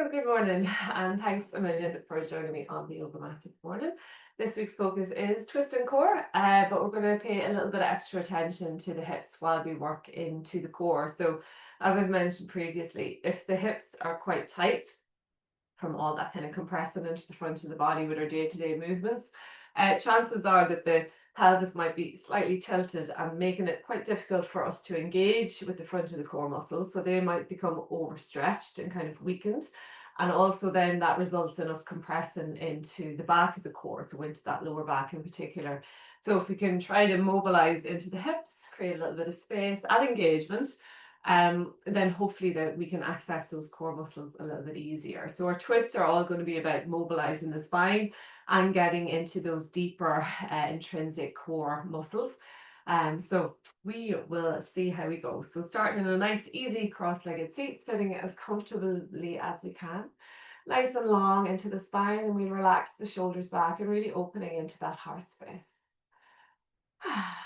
Well, good morning, and thanks a million for joining me on the yoga mat this morning. This week's focus is twist and core, but we're going to pay a little bit of extra attention to the hips while we work into the core. So, as I've mentioned previously, if the hips are quite tight from all that kind of compressing into the front of the body with our day-to-day movements, chances are that the pelvis might be slightly tilted and making it quite difficult for us to engage with the front of the core muscles. So they might become overstretched and kind of weakened. And also then that results in us compressing into the back of the core, so into that lower back in particular. So if we can try to mobilize into the hips, create a little bit of space, add engagement, then hopefully that we can access those core muscles a little bit easier. So our twists are all going to be about mobilizing the spine and getting into those deeper intrinsic core muscles. So we will see how we go. So starting in a nice easy cross-legged seat, sitting as comfortably as we can, nice and long into the spine, and we'll relax the shoulders back and really opening into that heart space.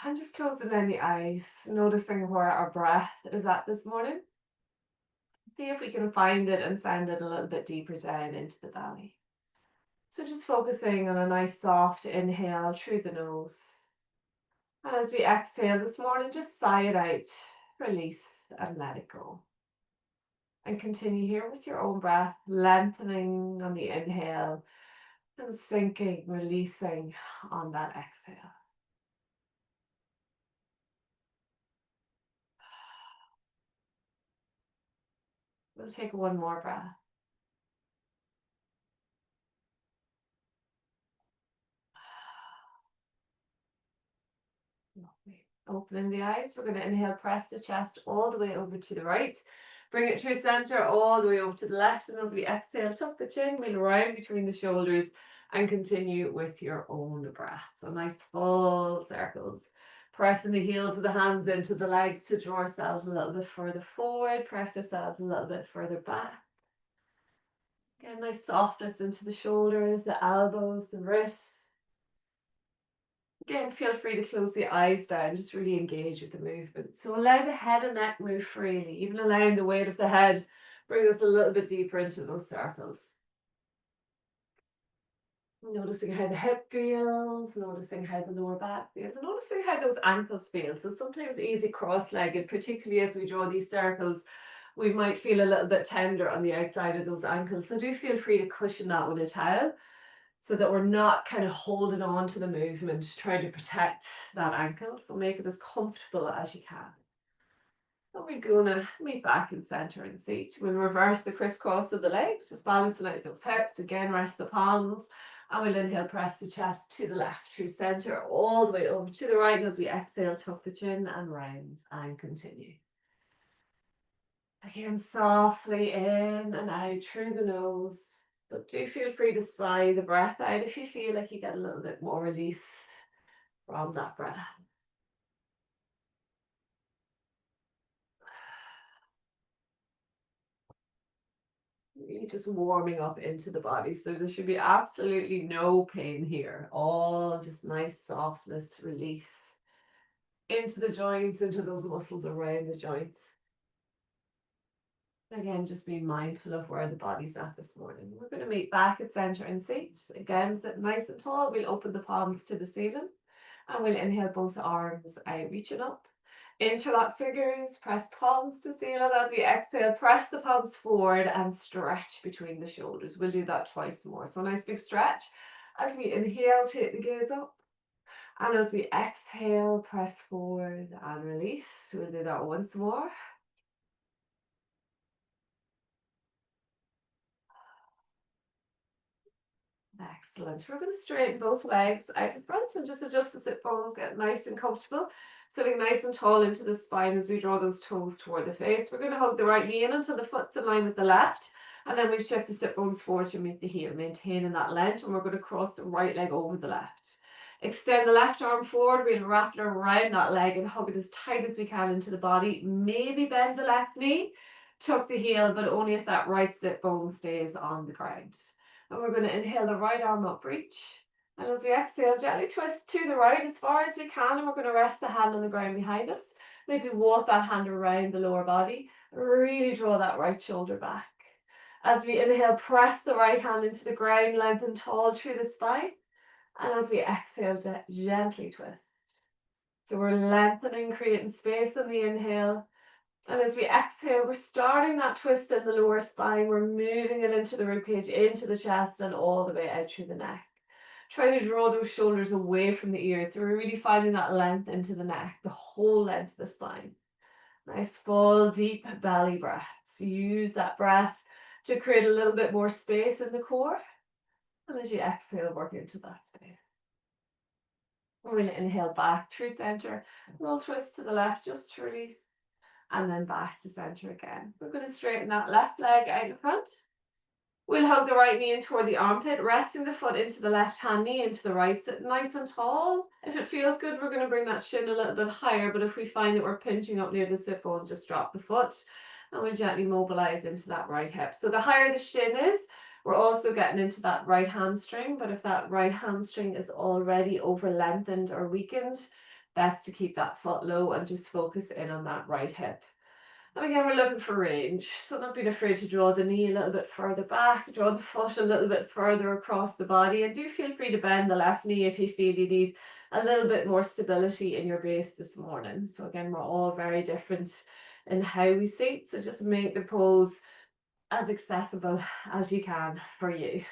And just closing down the eyes, noticing where our breath is at this morning. See if we can find it and send it a little bit deeper down into the belly. So just focusing on a nice soft inhale through the nose. And as we exhale this morning, just sigh it out, release and let it go. And continue here with your own breath, lengthening on the inhale and sinking, releasing on that exhale. We'll take one more breath. Lovely. Opening the eyes, we're going to inhale, press the chest all the way over to the right. Bring it through center all the way over to the left. And as we exhale, tuck the chin, wheel around between the shoulders and continue with your own breath. So nice full circles. Pressing the heels of the hands into the legs to draw ourselves a little bit further forward. Press ourselves a little bit further back. Again, nice softness into the shoulders, the elbows, the wrists. Again, feel free to close the eyes down, just really engage with the movement. So allow the head and neck move freely, even allowing the weight of the head bring us a little bit deeper into those circles. Noticing how the hip feels, noticing how the lower back feels, and noticing how those ankles feel. So sometimes easy cross-legged, particularly as we draw these circles, we might feel a little bit tender on the outside of those ankles. So do feel free to cushion that with a towel, so that we're not kind of holding on to the movement, trying to protect that ankle. So make it as comfortable as you can. And we're gonna meet back in center and seat. We'll reverse the crisscross of the legs, just balancing out those hips. Again, rest the palms. And we'll inhale, press the chest to the left, through center, all the way over to the right. And as we exhale, tuck the chin and round and continue. Again, softly in and out through the nose. But do feel free to sigh the breath out if you feel like you get a little bit more release from that breath. Really just warming up into the body. So there should be absolutely no pain here. All just nice softness, release into the joints, into those muscles around the joints. Again, just being mindful of where the body's at this morning. We're going to meet back at center and seat. Again, sit nice and tall. We'll open the palms to the ceiling and we'll inhale both arms out, reaching up. Interlock fingers, press palms to ceiling. As we exhale, press the palms forward and stretch between the shoulders. We'll do that twice more. So nice big stretch. As we inhale, take the gaze up. And as we exhale, press forward and release. We'll do that once more. Excellent. We're going to straighten both legs out in front and just adjust the sit bones, get nice and comfortable. Sitting nice and tall into the spine as we draw those toes toward the face. We're going to hug the right knee in until the foot's in line with the left. And then we shift the sit bones forward to meet the heel, maintaining that length. And we're going to cross the right leg over the left. Extend the left arm forward. We'll wrap it around that leg and hug it as tight as we can into the body. Maybe bend the left knee, tuck the heel, but only if that right sit bone stays on the ground. And we're going to inhale the right arm up, reach. And as we exhale, gently twist to the right as far as we can. And we're going to rest the hand on the ground behind us. Maybe walk that hand around the lower body. Really draw that right shoulder back. As we inhale, press the right hand into the ground, lengthen tall through the spine. And as we exhale, gently twist. So we're lengthening, creating space on the inhale. And as we exhale, we're starting that twist in the lower spine. We're moving it into the ribcage, into the chest, and all the way out through the neck. Try to draw those shoulders away from the ears. So we're really finding that length into the neck, the whole length of the spine. Nice full, deep belly breaths. Use that breath to create a little bit more space in the core. And as you exhale, work into that space. We're going to inhale back through center, a little twist to the left just to release, and then back to center again. We're going to straighten that left leg out in front. We'll hug the right knee in toward the armpit, resting the foot into the left hand, knee into the right, sit nice and tall. If it feels good, we're going to bring that shin a little bit higher, but if we find that we're pinching up near the sit bone, just drop the foot, and we'll gently mobilize into that right hip. So the higher the shin is, we're also getting into that right hamstring, but if that right hamstring is already over lengthened or weakened, best to keep that foot low and just focus in on that right hip. And again, we're looking for range, so not being afraid to draw the knee a little bit further back, draw the foot a little bit further across the body, and do feel free to bend the left knee if you feel you need a little bit more stability in your base this morning. So again, we're all very different in how we seat, so just make the pose as accessible as you can for you.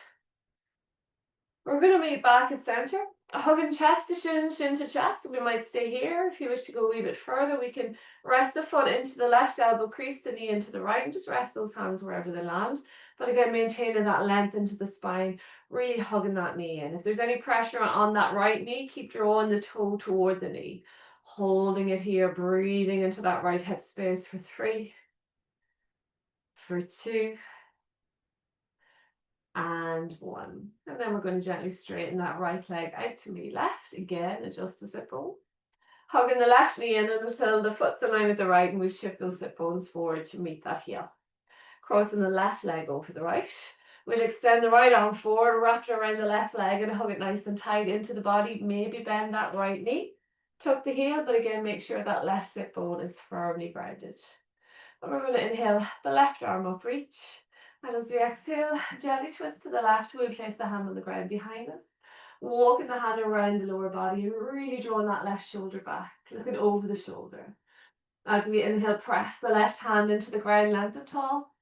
We're going to meet back at center, hugging chest to shin, shin to chest. We might stay here. If you wish to go a wee bit further, we can rest the foot into the left elbow, crease the knee into the right, and just rest those hands wherever they land. But again, maintaining that length into the spine, really hugging that knee in. If there's any pressure on that right knee, keep drawing the toe toward the knee. Holding it here, breathing into that right hip space for 3, for 2, and 1. And then we're going to gently straighten that right leg out to knee left. Again, adjust the sit bone. Hugging the left knee in until the foot's in line with the right, and we shift those sit bones forward to meet that heel. Crossing the left leg over the right. We'll extend the right arm forward, wrap it around the left leg and hug it nice and tight into the body. Maybe bend that right knee. Tuck the heel, but again, make sure that left sit bone is firmly grounded. And we're going to inhale the left arm up, reach. And as we exhale, gently twist to the left. We'll place the hand on the ground behind us. Walking the hand around the lower body, really drawing that left shoulder back, looking over the shoulder. As we inhale, press the left hand into the ground, length and tall.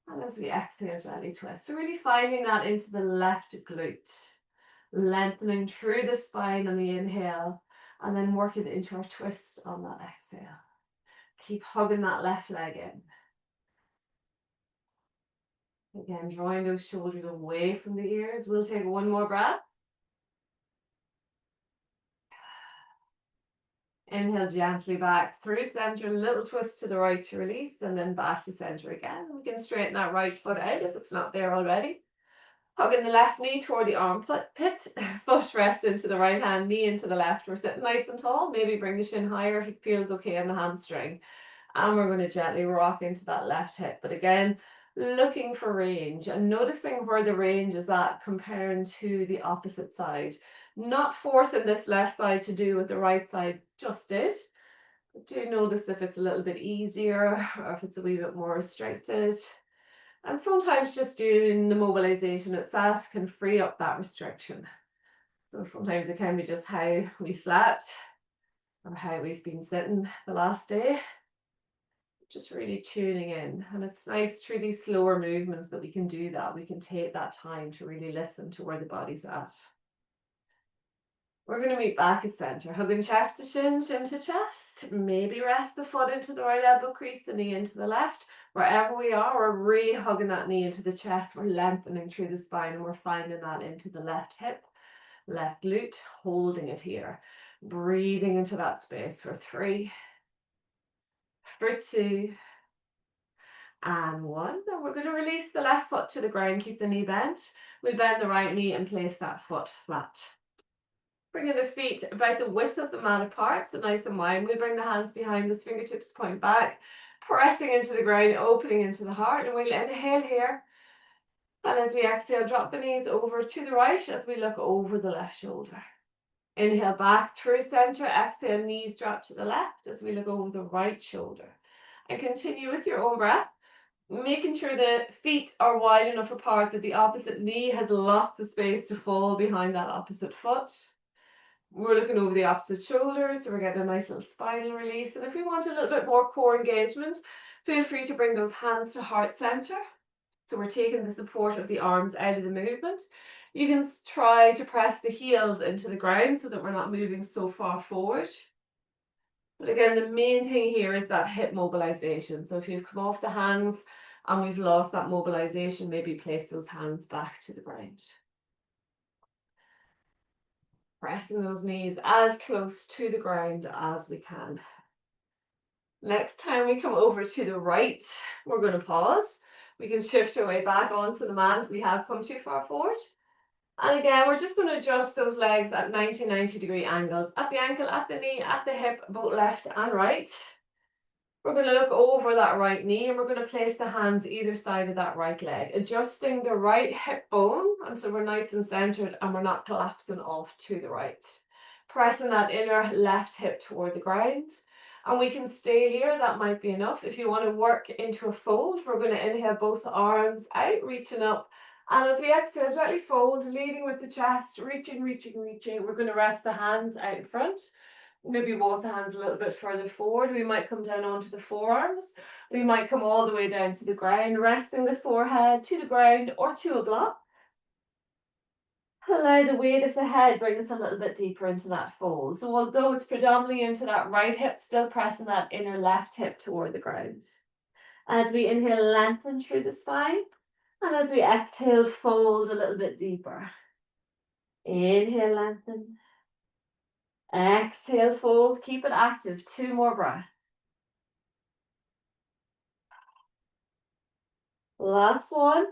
And as we exhale, gently twist. So really finding that into the left glute. Lengthening through the spine on the inhale, and then working into our twist on that exhale. Keep hugging that left leg in. Again, drawing those shoulders away from the ears. We'll take one more breath. Inhale gently back through center, little twist to the right to release, and then back to center again. We can straighten that right foot out if it's not there already. Hugging the left knee toward the armpit, foot rest into the right hand, knee into the left. We're sitting nice and tall. Maybe bring the shin higher if it feels okay on the hamstring. And we're going to gently rock into that left hip. But again, looking for range and noticing where the range is at comparing to the opposite side. Not forcing this left side to do what the right side just did. But do notice if it's a little bit easier or if it's a wee bit more restricted. And sometimes just doing the mobilization itself can free up that restriction. So sometimes it can be just how we slept or how we've been sitting the last day. Just really tuning in. And it's nice through these slower movements that we can do that. We can take that time to really listen to where the body's at. We're going to meet back at center, hugging chest to shin, shin to chest. Maybe rest the foot into the right elbow, crease the knee into the left. Wherever we are, we're really hugging that knee into the chest. We're lengthening through the spine and we're finding that into the left hip, left glute, holding it here. Breathing into that space for 3, for 2, and 1. And we're going to release the left foot to the ground, keep the knee bent. We'll bend the right knee and place that foot flat. Bringing the feet about the width of the mat apart, so nice and wide. We'll bring the hands behind us, fingertips point back, pressing into the ground, opening into the heart. And we'll inhale here. And as we exhale, drop the knees over to the right as we look over the left shoulder. Inhale back through center, exhale, knees drop to the left as we look over the right shoulder. And continue with your own breath. Making sure the feet are wide enough apart that the opposite knee has lots of space to fall behind that opposite foot. We're looking over the opposite shoulder, so we're getting a nice little spinal release. And if we want a little bit more core engagement, feel free to bring those hands to heart center. So we're taking the support of the arms out of the movement. You can try to press the heels into the ground so that we're not moving so far forward. But again, the main thing here is that hip mobilization. So if you've come off the hands and we've lost that mobilization, maybe place those hands back to the ground. Pressing those knees as close to the ground as we can. Next time we come over to the right, we're going to pause. We can shift our way back onto the mat if we have come too far forward. And again, we're just going to adjust those legs at 90 degree angles, at the ankle, at the knee, at the hip, both left and right. We're going to look over that right knee and we're going to place the hands either side of that right leg, adjusting the right hip bone until we're nice and centered and we're not collapsing off to the right. Pressing that inner left hip toward the ground. And we can stay here, that might be enough. If you want to work into a fold, we're going to inhale both arms out, reaching up. And as we exhale, gently fold, leading with the chest, reaching, reaching, reaching. We're going to rest the hands out in front. Maybe walk the hands a little bit further forward. We might come down onto the forearms. We might come all the way down to the ground, resting the forehead to the ground or to a block. Allow the weight of the head, bring us a little bit deeper into that fold. So although it's predominantly into that right hip, still pressing that inner left hip toward the ground. As we inhale, lengthen through the spine. And as we exhale, fold a little bit deeper. Inhale, lengthen. Exhale, fold. Keep it active. 2 more breaths. Last one.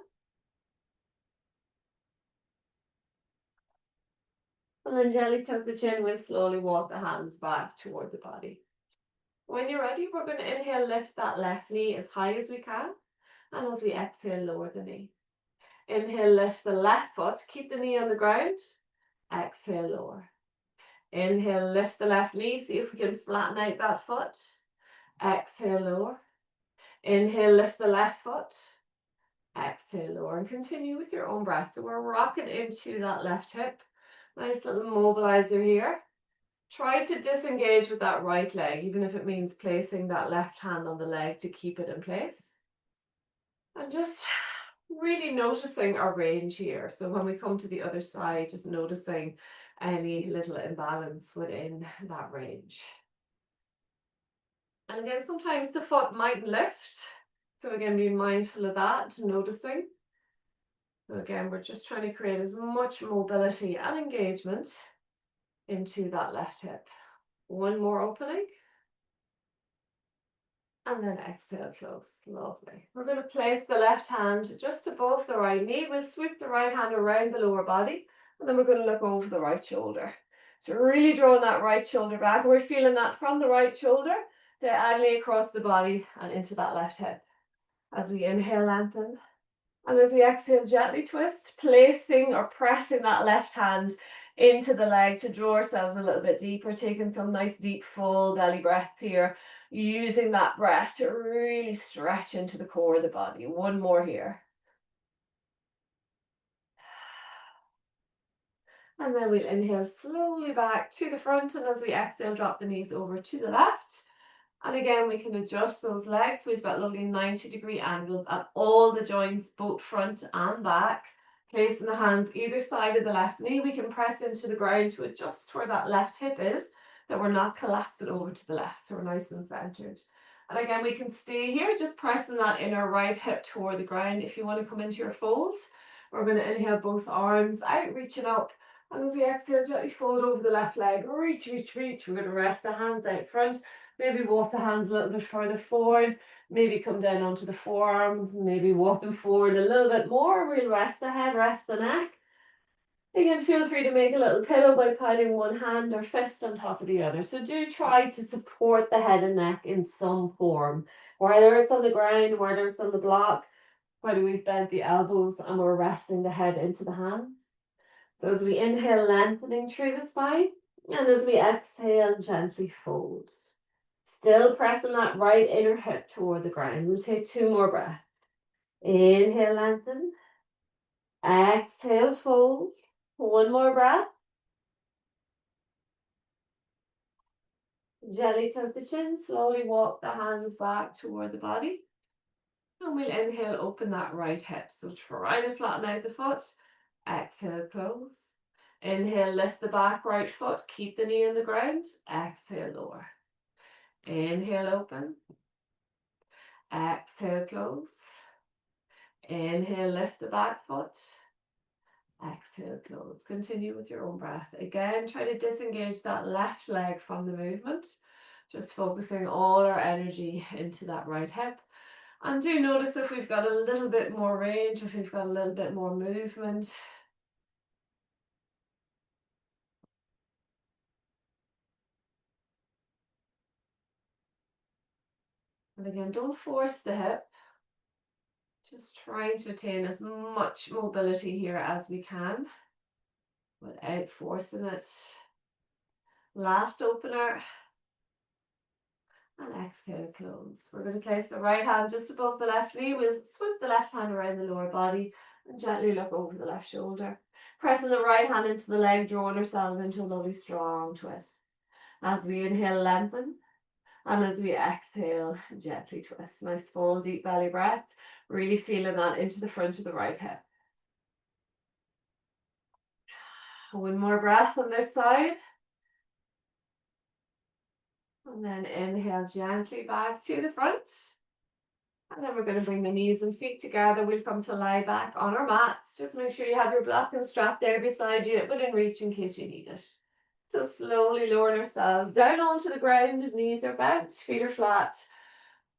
And then gently tuck the chin. We'll slowly walk the hands back toward the body. When you're ready, we're going to inhale, lift that left knee as high as we can. And as we exhale, lower the knee. Inhale, lift the left foot. Keep the knee on the ground. Exhale, lower. Inhale, lift the left knee. See if we can flatten out that foot. Exhale, lower. Inhale, lift the left foot. Exhale, lower. And continue with your own breath. So we're rocking into that left hip. Nice little mobilizer here. Try to disengage with that right leg, even if it means placing that left hand on the leg to keep it in place. And just really noticing our range here. So when we come to the other side, just noticing any little imbalance within that range. And again, sometimes the foot might lift. So again, be mindful of that, noticing. So again, we're just trying to create as much mobility and engagement into that left hip. One more opening. And then exhale, close. Lovely. We're going to place the left hand just above the right knee. We'll sweep the right hand around the lower body. And then we're going to look over the right shoulder. So really drawing that right shoulder back. We're feeling that from the right shoulder diagonally across the body and into that left hip. As we inhale, lengthen. And as we exhale, gently twist, placing or pressing that left hand into the leg to draw ourselves a little bit deeper, taking some nice deep full belly breaths here, using that breath to really stretch into the core of the body. One more here. And then we'll inhale slowly back to the front, and as we exhale, drop the knees over to the left. And again, we can adjust those legs. We've got lovely 90-degree angles at all the joints, both front and back. Placing the hands either side of the left knee. We can press into the ground to adjust where that left hip is, that we're not collapsing over to the left, so we're nice and centered. And again, we can stay here, just pressing that inner right hip toward the ground. If you want to come into your fold, we're going to inhale both arms out, reaching up. And as we exhale, gently fold over the left leg. Reach, reach, reach. We're going to rest the hands out front. Maybe walk the hands a little bit further forward. Maybe come down onto the forearms. Maybe walk them forward a little bit more. We'll rest the head, rest the neck. Again, feel free to make a little pillow by piling one hand or fist on top of the other. So do try to support the head and neck in some form. Whether it's on the ground, whether it's on the block, whether we've bent the elbows and we're resting the head into the hands. So as we inhale, lengthening through the spine. And as we exhale, gently fold. Still pressing that right inner hip toward the ground. We'll take 2 more breaths. Inhale, lengthen. Exhale, fold. One more breath. Gently tuck the chin, slowly walk the hands back toward the body. And we'll inhale, open that right hip. So try to flatten out the foot. Exhale, close. Inhale, lift the back right foot. Keep the knee in the ground. Exhale, lower. Inhale, open. Exhale, close. Inhale, lift the back foot. Exhale, close. Continue with your own breath. Again, try to disengage that left leg from the movement. Just focusing all our energy into that right hip. And do notice if we've got a little bit more range, if we've got a little bit more movement. And again, don't force the hip. Just trying to attain as much mobility here as we can without forcing it. Last opener. And exhale, close. We're going to place the right hand just above the left knee. We'll swoop the left hand around the lower body and gently look over the left shoulder. Pressing the right hand into the leg, drawing ourselves into a lovely strong twist. As we inhale, lengthen. And as we exhale, gently twist. Nice full deep belly breath. Really feeling that into the front of the right hip. One more breath on this side. And then inhale gently back to the front. And then we're going to bring the knees and feet together. We'll come to lie back on our mats. Just make sure you have your blocking strap there beside you, within reach in case you need it. So slowly lowering ourselves down onto the ground. Knees are bent, feet are flat.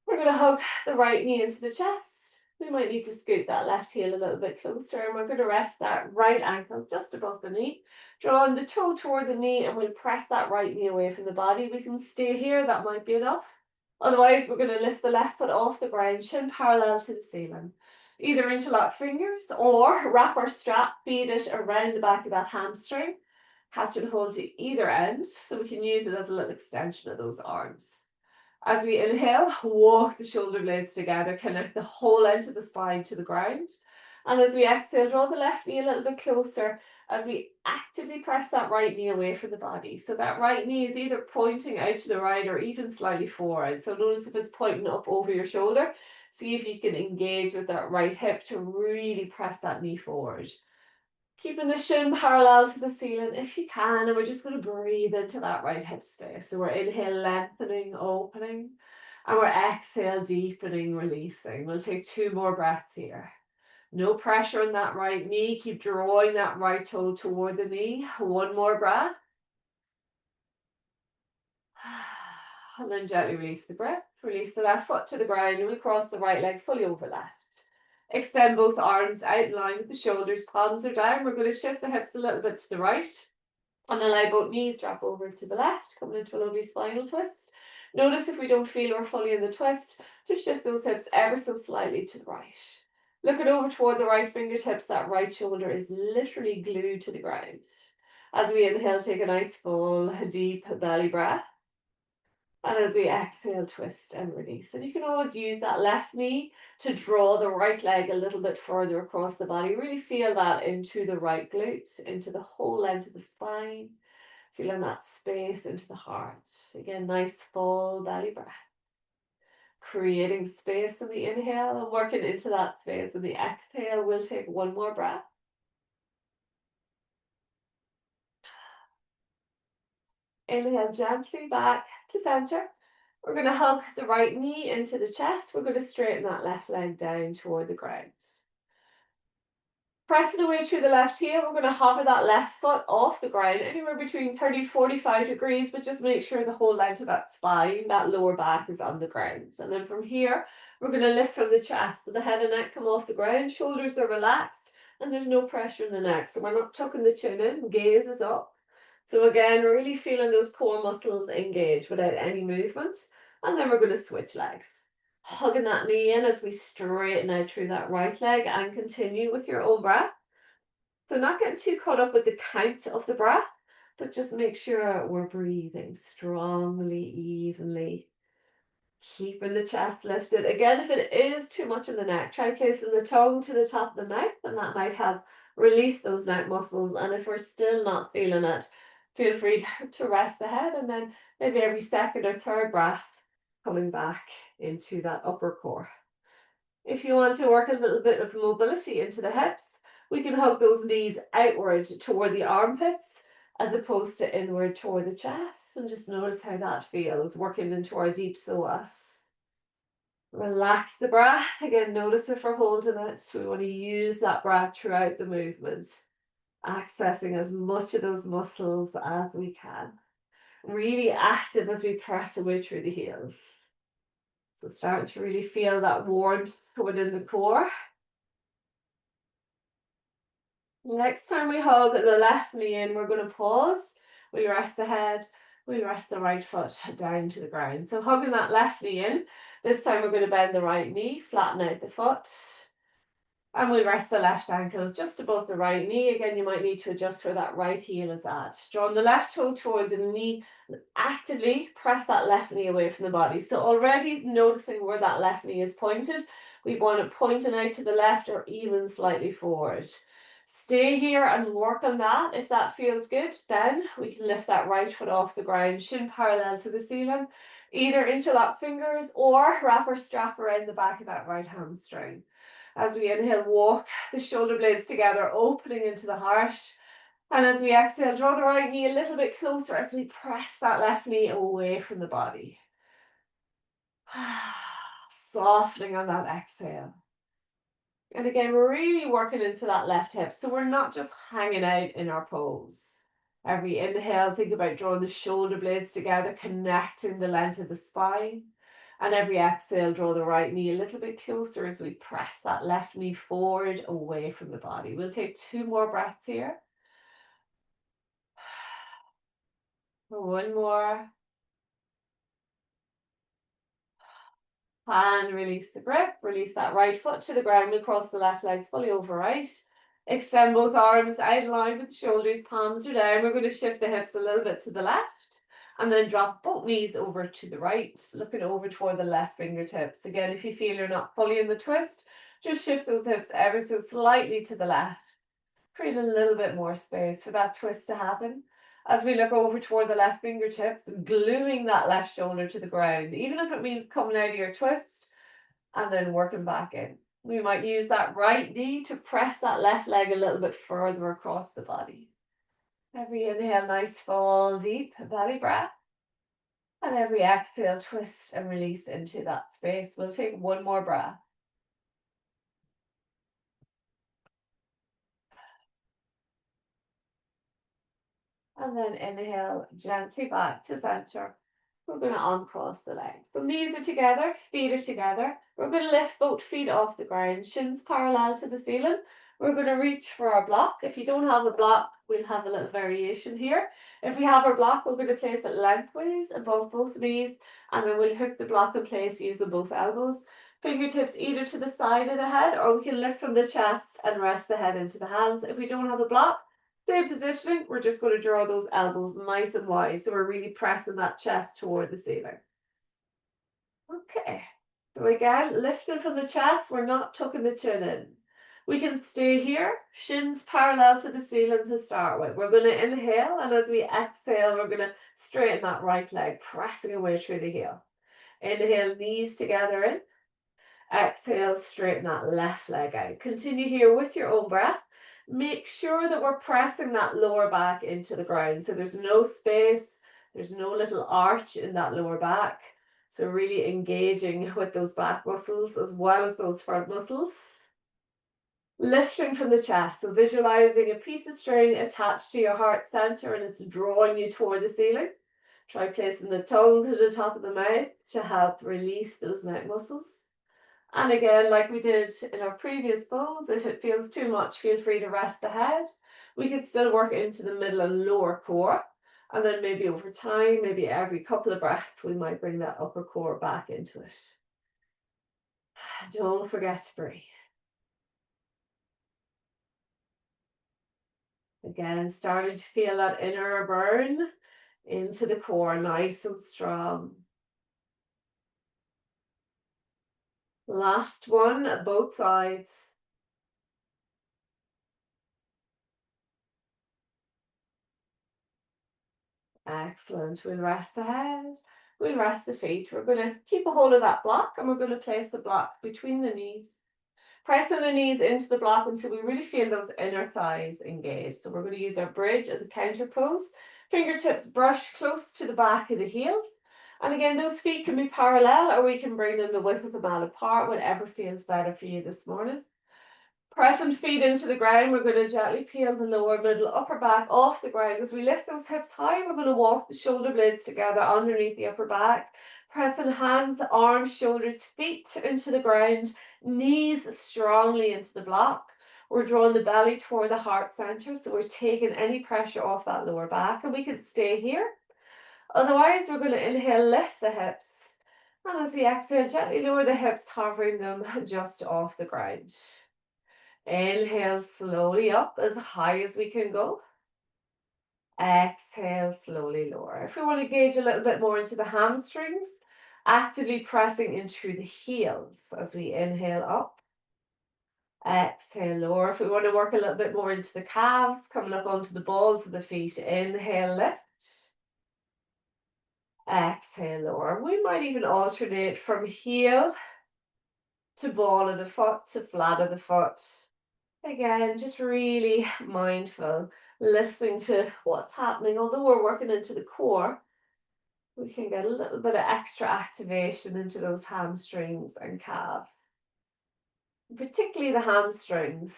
We're going to hug the right knee into the chest. We might need to scoot that left heel a little bit closer, and we're going to rest that right ankle just above the knee. Drawing the toe toward the knee, and we'll press that right knee away from the body. We can stay here, that might be enough. Otherwise, we're going to lift the left foot off the ground, shin parallel to the ceiling. Either interlock fingers or wrap our strap, feed it around the back of that hamstring. Catch and hold to either end, so we can use it as a little extension of those arms. As we inhale, walk the shoulder blades together, connect the whole end of the spine to the ground. And as we exhale, draw the left knee a little bit closer as we actively press that right knee away from the body. So that right knee is either pointing out to the right or even slightly forward. So notice if it's pointing up over your shoulder, see if you can engage with that right hip to really press that knee forward. Keeping the shin parallel to the ceiling if you can, and we're just going to breathe into that right hip space. So we're inhale, lengthening, opening, and we're exhale, deepening, releasing. We'll take 2 more breaths here. No pressure on that right knee. Keep drawing that right toe toward the knee. 1 more breath. And then gently release the breath. Release the left foot to the ground, and we cross the right leg fully over left. Extend both arms out in line with the shoulders, palms are down. We're going to shift the hips a little bit to the right and allow both knees drop over to the left, coming into a lovely spinal twist. Notice if we don't feel we're fully in the twist, just shift those hips ever so slightly to the right. Looking over toward the right fingertips, that right shoulder is literally glued to the ground. As we inhale, take a nice full, deep belly breath. And as we exhale, twist and release. And you can always use that left knee to draw the right leg a little bit further across the body. Really feel that into the right glute, into the whole length of the spine. Feeling that space into the heart. Again, nice full belly breath. Creating space in the inhale and working into that space. In the exhale, we'll take 1 more breath. Inhale gently back to center. We're going to hug the right knee into the chest. We're going to straighten that left leg down toward the ground. Pressing away through the left heel, we're going to hover that left foot off the ground, anywhere between 30 to 45 degrees, but just make sure the whole length of that spine, that lower back is on the ground. And then from here, we're going to lift from the chest. So the head and neck come off the ground, shoulders are relaxed, and there's no pressure in the neck. So we're not tucking the chin in, gaze is up. So again, really feeling those core muscles engage without any movement. And then we're going to switch legs. Hugging that knee in as we straighten out through that right leg and continue with your own breath. So not getting too caught up with the count of the breath, but just make sure we're breathing strongly, evenly. Keeping the chest lifted. Again, if it is too much in the neck, try placing the tongue to the top of the mouth, and that might help release those neck muscles. And if we're still not feeling it, feel free to rest the head, and then maybe every second or third breath coming back into that upper core. If you want to work a little bit of mobility into the hips, we can hug those knees outward toward the armpits as opposed to inward toward the chest. And just notice how that feels, working into our deep psoas. Relax the breath. Again, notice if we're holding it. So we want to use that breath throughout the movement, accessing as much of those muscles as we can. Really active as we press away through the heels. So starting to really feel that warmth within the core. Next time we hug the left knee in, we're going to pause. We rest the head. We rest the right foot down to the ground. So hugging that left knee in. This time we're going to bend the right knee, flatten out the foot. And we rest the left ankle just above the right knee. Again, you might need to adjust where that right heel is at. Drawing the left toe toward the knee, and actively press that left knee away from the body. So already noticing where that left knee is pointed, we want it pointing out to the left or even slightly forward. Stay here and work on that. If that feels good, then we can lift that right foot off the ground, shin parallel to the ceiling. Either interlock fingers or wrap or strap around the back of that right hamstring. As we inhale, walk the shoulder blades together, opening into the heart. And as we exhale, draw the right knee a little bit closer as we press that left knee away from the body. Softening on that exhale. And again, we're really working into that left hip. So we're not just hanging out in our pose. Every inhale, think about drawing the shoulder blades together, connecting the length of the spine. And every exhale, draw the right knee a little bit closer as we press that left knee forward away from the body. We'll take 2 more breaths here. One more. And release the grip. Release that right foot to the ground. We'll cross the left leg fully over right. Extend both arms out in line with the shoulders, palms are down. We're going to shift the hips a little bit to the left. And then drop both knees over to the right, looking over toward the left fingertips. Again, if you feel you're not fully in the twist, just shift those hips ever so slightly to the left. Create a little bit more space for that twist to happen. As we look over toward the left fingertips, gluing that left shoulder to the ground, even if it means coming out of your twist and then working back in. We might use that right knee to press that left leg a little bit further across the body. Every inhale, nice full deep belly breath. And every exhale, twist and release into that space. We'll take one more breath. And then inhale gently back to center. We're going to uncross the legs. So knees are together, feet are together. We're going to lift both feet off the ground, shins parallel to the ceiling. We're going to reach for our block. If you don't have a block, we'll have a little variation here. If we have our block, we're going to place it lengthways above both knees, and then we'll hook the block in place using both elbows. Fingertips either to the side of the head, or we can lift from the chest and rest the head into the hands. If we don't have a block, same positioning, we're just going to draw those elbows nice and wide. So we're really pressing that chest toward the ceiling. Okay. So again, lifting from the chest, we're not tucking the chin in. We can stay here, shins parallel to the ceiling to start with. We're going to inhale, and as we exhale, we're going to straighten that right leg, pressing away through the heel. Inhale, knees together in. Exhale, straighten that left leg out. Continue here with your own breath. Make sure that we're pressing that lower back into the ground. So there's no space, there's no little arch in that lower back. So really engaging with those back muscles as well as those front muscles. Lifting from the chest. So visualizing a piece of string attached to your heart center and it's drawing you toward the ceiling. Try placing the tongue to the top of the mouth to help release those neck muscles. And again, like we did in our previous pose, if it feels too much, feel free to rest the head. We can still work into the middle and lower core. And then maybe over time, maybe every couple of breaths, we might bring that upper core back into it. Don't forget to breathe. Again, starting to feel that inner burn into the core, nice and strong. Last one, both sides. Excellent. We'll rest the head. We'll rest the feet. We're going to keep a hold of that block and we're going to place the block between the knees. Pressing the knees into the block until we really feel those inner thighs engaged. So we're going to use our bridge as a counter pose. Fingertips brush close to the back of the heels. And again, those feet can be parallel or we can bring them the width of the mat apart, whatever feels better for you this morning. Pressing feet into the ground, we're going to gently peel the lower, middle, upper back off the ground. As we lift those hips high, we're going to walk the shoulder blades together underneath the upper back. Pressing hands, arms, shoulders, feet into the ground, knees strongly into the block. We're drawing the belly toward the heart center, so we're taking any pressure off that lower back, and we can stay here. Otherwise, we're going to inhale, lift the hips. And as we exhale, gently lower the hips, hovering them just off the ground. Inhale slowly up as high as we can go. Exhale slowly lower. If we want to gauge a little bit more into the hamstrings, actively pressing in through the heels as we inhale up. Exhale lower. If we want to work a little bit more into the calves, coming up onto the balls of the feet, inhale lift. Exhale lower. We might even alternate from heel to ball of the foot to flat of the foot. Again, just really mindful, listening to what's happening. Although we're working into the core, we can get a little bit of extra activation into those hamstrings and calves, particularly the hamstrings.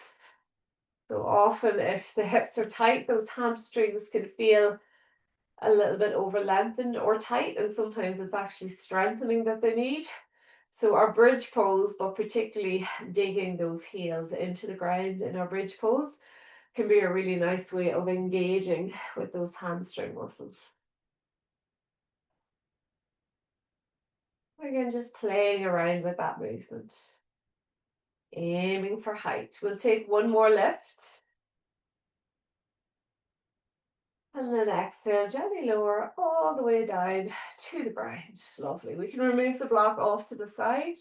So often if the hips are tight, those hamstrings can feel a little bit over lengthened or tight, and sometimes it's actually strengthening that they need. So our bridge pose, but particularly digging those heels into the ground in our bridge pose, can be a really nice way of engaging with those hamstring muscles. Again, just playing around with that movement. Aiming for height. We'll take one more lift. And then exhale, gently lower all the way down to the ground. Lovely. We can remove the block off to the side.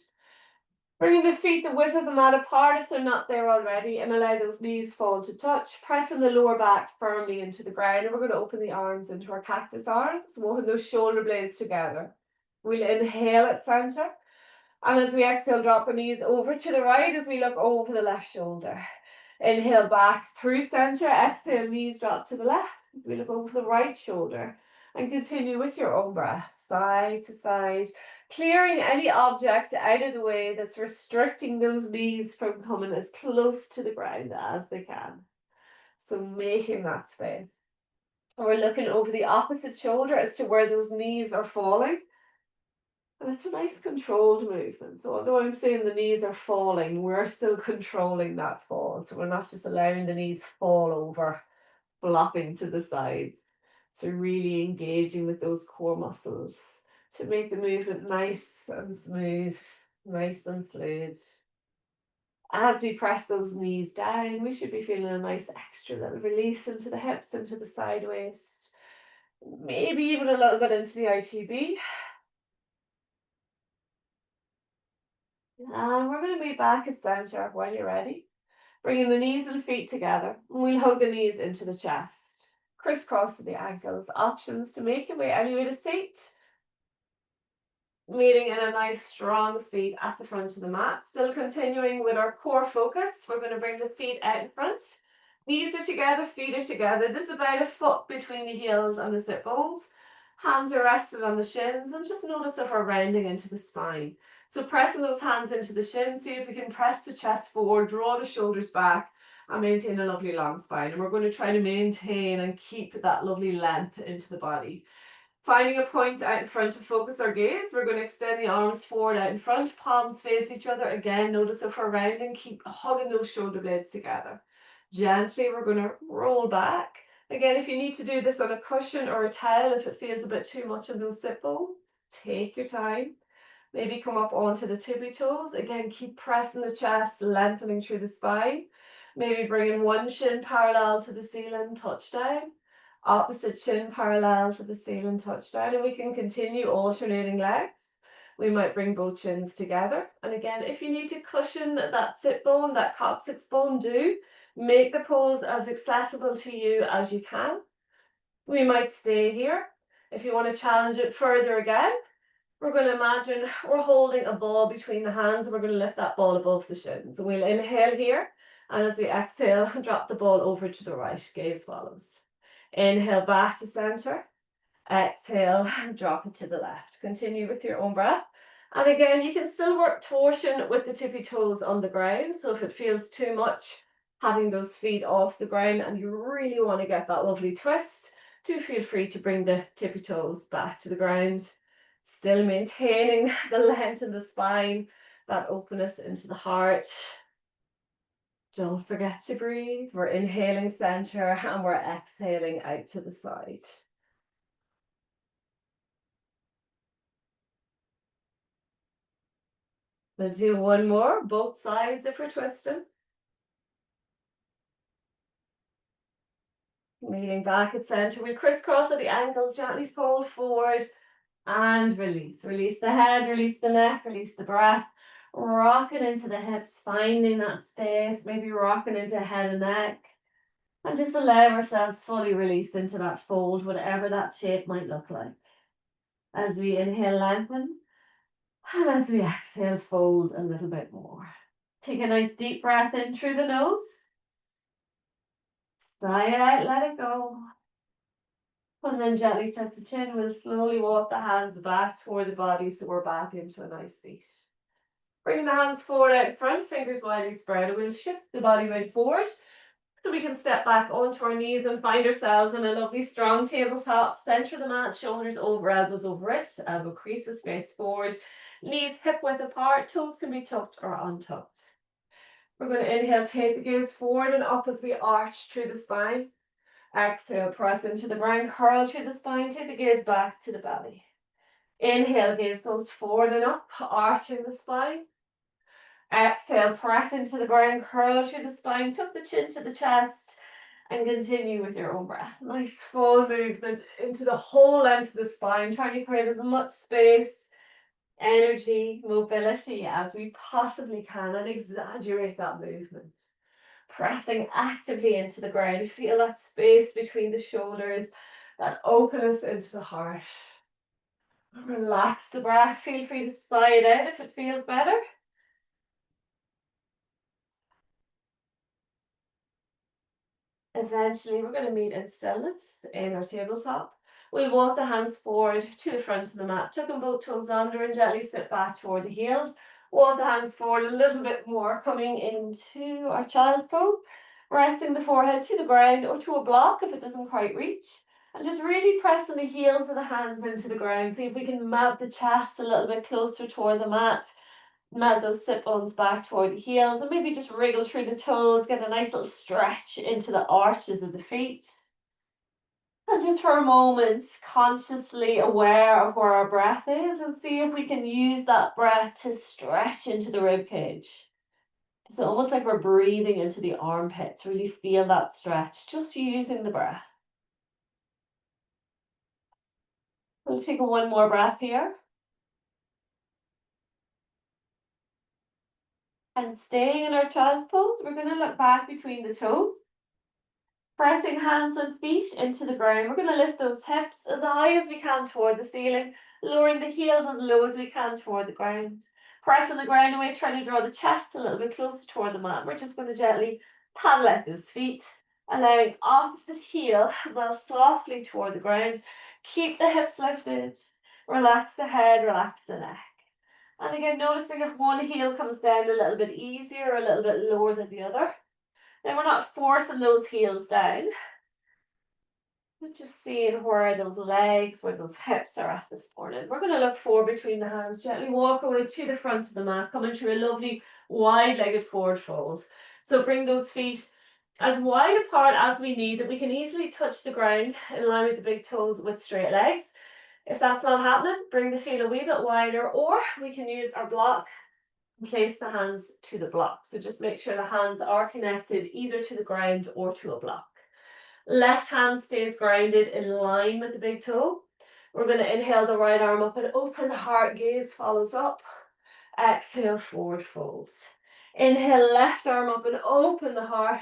Bringing the feet the width of the mat apart if they're not there already, and allow those knees fall to touch. Pressing the lower back firmly into the ground, and we're going to open the arms into our cactus arms, walking those shoulder blades together. We'll inhale at center, and as we exhale, drop the knees over to the right as we look over the left shoulder. Inhale back through center, exhale, knees drop to the left as we look over the right shoulder, and continue with your own breath, side to side, clearing any object out of the way that's restricting those knees from coming as close to the ground as they can. So making that space. And we're looking over the opposite shoulder as to where those knees are falling. And it's a nice controlled movement. So although I'm saying the knees are falling, we're still controlling that fall. So we're not just allowing the knees fall over, flopping to the sides. So really engaging with those core muscles to make the movement nice and smooth, nice and fluid. As we press those knees down, we should be feeling a nice extra little release into the hips, into the side waist, maybe even a little bit into the ITB. And we're going to meet back at center when you're ready. Bringing the knees and feet together. And we'll hug the knees into the chest. Crisscross to the ankles. Options to make your way anyway to seat. Meeting in a nice strong seat at the front of the mat. Still continuing with our core focus. We're going to bring the feet out in front. Knees are together, feet are together. This is about a foot between the heels and the sit bones. Hands are rested on the shins, and just notice if we're rounding into the spine. So pressing those hands into the shins, see if we can press the chest forward, draw the shoulders back, and maintain a lovely long spine. And we're going to try to maintain and keep that lovely length into the body. Finding a point out in front to focus our gaze, we're going to extend the arms forward out in front, palms face each other. Again, notice if we're rounding, keep hugging those shoulder blades together. Gently, we're going to roll back. Again, if you need to do this on a cushion or a towel, if it feels a bit too much on those sit bones, take your time. Maybe come up onto the tippy toes. Again, keep pressing the chest, lengthening through the spine. Maybe bringing one shin parallel to the ceiling, touch down. Opposite shin parallel to the ceiling, touch down. And we can continue alternating legs. We might bring both chins together. And again, if you need to cushion that sit bone, that coccyx bone, do make the pose as accessible to you as you can. We might stay here. If you want to challenge it further again, we're going to imagine we're holding a ball between the hands and we're going to lift that ball above the shins. And we'll inhale here. And as we exhale, drop the ball over to the right, gaze follows. Inhale back to center. Exhale, drop it to the left. Continue with your own breath. And again, you can still work torsion with the tippy toes on the ground. So if it feels too much, having those feet off the ground and you really want to get that lovely twist, do feel free to bring the tippy toes back to the ground. Still maintaining the length in the spine, that openness into the heart. Don't forget to breathe. We're inhaling center and we're exhaling out to the side. Let's do one more, both sides if we're twisting. Meeting back at center. We'll crisscross at the ankles, gently fold forward and release. Release the head, release the neck, release the breath. Rocking into the hips, finding that space, maybe rocking into head and neck. And just allow ourselves fully release into that fold, whatever that shape might look like. As we inhale, lengthen. And as we exhale, fold a little bit more. Take a nice deep breath in through the nose. Sigh it out, let it go. And then gently tuck the chin. We'll slowly walk the hands back toward the body so we're back into a nice seat. Bring the hands forward out in front, fingers widely spread. We'll shift the body weight forward so we can step back onto our knees and find ourselves in a lovely strong tabletop. Center the mat, shoulders over, elbows over wrists, elbow creases, face forward, knees hip width apart, toes can be tucked or untucked. We're going to inhale, take the gaze forward and up as we arch through the spine. Exhale, press into the ground, curl through the spine, take the gaze back to the belly. Inhale, gaze goes forward and up, arching the spine. Exhale, press into the ground, curl through the spine, tuck the chin to the chest, and continue with your own breath. Nice full movement into the whole length of the spine, trying to create as much space, energy, mobility as we possibly can and exaggerate that movement. Pressing actively into the ground. Feel that space between the shoulders, that openness into the heart. Relax the breath. Feel free to sigh it out if it feels better. Eventually, we're going to meet in stillness in our tabletop. We'll walk the hands forward to the front of the mat, tucking both toes under and gently sit back toward the heels. Walk the hands forward a little bit more, coming into our child's pose. Resting the forehead to the ground or to a block if it doesn't quite reach. And just really pressing the heels of the hands into the ground. See if we can mount the chest a little bit closer toward the mat. Melt those sit bones back toward the heels and maybe just wriggle through the toes, get a nice little stretch into the arches of the feet. And just for a moment, consciously aware of where our breath is and see if we can use that breath to stretch into the rib cage. So almost like we're breathing into the armpits, really feel that stretch, just using the breath. We'll take one more breath here. And staying in our child's pose, we're going to look back between the toes. Pressing hands and feet into the ground. We're going to lift those hips as high as we can toward the ceiling, lowering the heels as low as we can toward the ground. Pressing the ground away, trying to draw the chest a little bit closer toward the mat. We're just going to gently paddle out those feet, allowing opposite heel well softly toward the ground. Keep the hips lifted. Relax the head, relax the neck. And again, noticing if one heel comes down a little bit easier or a little bit lower than the other. Then we're not forcing those heels down. We're just seeing where those legs, where those hips are at this morning. We're going to look forward between the hands, gently walk away to the front of the mat, coming through a lovely wide-legged forward fold. So bring those feet as wide apart as we need, that we can easily touch the ground in line with the big toes with straight legs. If that's not happening, bring the feet a wee bit wider, or we can use our block and place the hands to the block. So just make sure the hands are connected either to the ground or to a block. Left hand stays grounded in line with the big toe. We're going to inhale the right arm up and open the heart, gaze follows up. Exhale, forward fold. Inhale, left arm up and open the heart.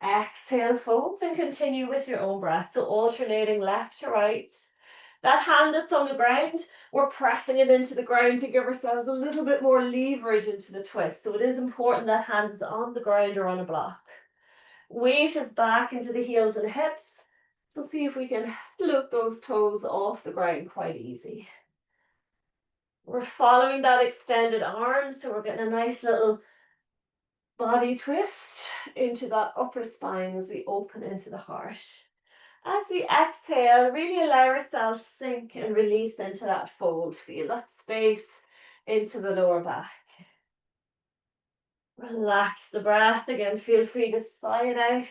Exhale, fold and continue with your own breath. So alternating left to right. That hand that's on the ground, we're pressing it into the ground to give ourselves a little bit more leverage into the twist. So it is important that hand is on the ground or on a block. Weight is back into the heels and hips. So see if we can float those toes off the ground quite easy. We're following that extended arm, so we're getting a nice little body twist into that upper spine as we open into the heart. As we exhale, really allow ourselves sink and release into that fold. Feel that space into the lower back. Relax the breath again. Feel free to sigh it out.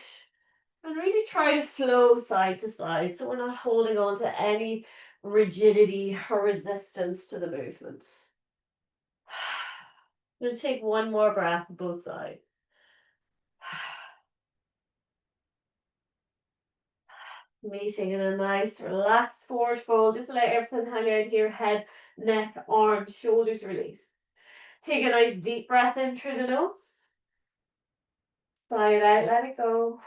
And really try to flow side to side, so we're not holding on to any rigidity or resistance to the movement. I'm going to take one more breath on both sides. Meeting in a nice relaxed forward fold. Just let everything hang out here. Head, neck, arms, shoulders release. Take a nice deep breath in through the nose. Sigh it out, let it go.